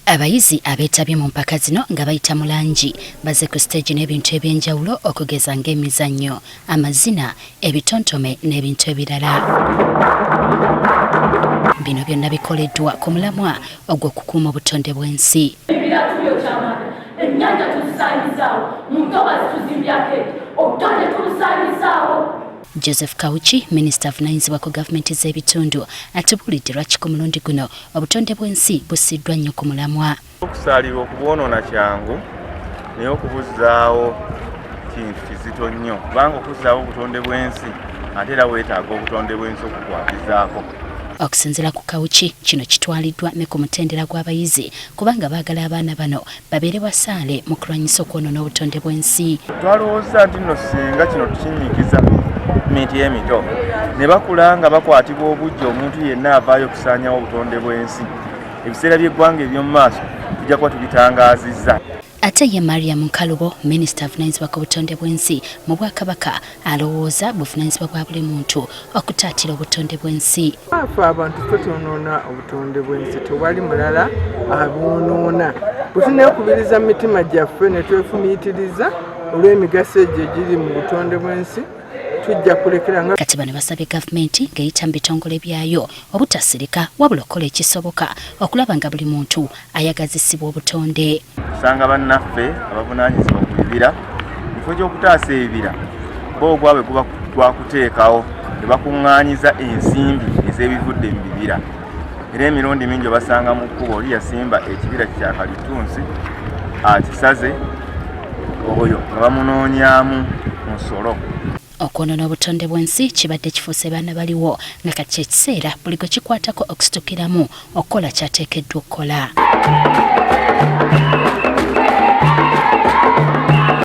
Abayizi abeetabye mu mpaka zino nga bayita mu langi baze ku stage n'ebintu ebyenjawulo okugeza ng'emizannyo, amazina, ebitontome n'ebintu ebirala. Bino byonna bikoleddwa ku mulamwa ogw'okukuuma obutonde bw'ensi. Joseph Kawuki, Minister avunaanyizibwa ku gavumenti z'ebitundu, atubulidde lwaki ku mulundi guno obutonde bw'ensi bussiddwa nnyo ku mulamwa. Okusaalirwa okubwonoona kyangu naye okubuzzaawo kintu kizito nnyo, kubanga okuzzaawo obutonde bw'ensi ate era weetaaga obutonde bw'ensi okukwatizaako. Okusinziira ku Kawuki, kino kitwaliddwa ne ku mutendera gw'abayizi kubanga baagala abaana bano babeere wasaale mu kulwanyisa okwonoona obutonde bw'ensi. Twalowooza nti nno singa kino tukinyiikiza gavumenti emito ne bakula nga bakwatibwa obujja omuntu yenna avaayo okusaanyawo obutonde bw'ensi, ebiseera by'eggwanga eby'omu maaso tujja kuba tubitangaazizza. Ate ye Mariam Nkalubo, Minisita avunaanyizibwa ku butonde bw'ensi mu Bwakabaka, alowooza buvunaanyizibwa bwa buli muntu okutaatira obutonde bw'ensi. Afe abantu twetwonoona obutonde bw'ensi, tewali mulala abwonoona. Bwe tuneekubiriza mu mitima gyaffe ne twefumiitiriza olw'emigaso egyo egiri mu butonde bw'ensi, tujja kulekera nga. Kati bano basabye gavumenti ng'eyita mu bitongole byayo obutasirika wabula okukola ekisoboka okulaba nga buli muntu ayagazisibwa obutonde. Usanga bannaffe abavunaanyizibwa ku bibira bifo gy'okutaasa ebibira bo ogwabwe guba gwakuteekawo ne bakuŋŋaanyiza ensimbi ez'ebivudde mu bibira, era emirundi mingi basanga mu kkubo oli yasimba ekibira kya kalitunsi akisaze oyo nga bamunoonyaamu musolo. Okwonoona obutonde bw'ensi kibadde kifuuse baana baliwo nga kati ekiseera buli gwe kikwatako okusitukiramu okukola kyateekeddwa okukola.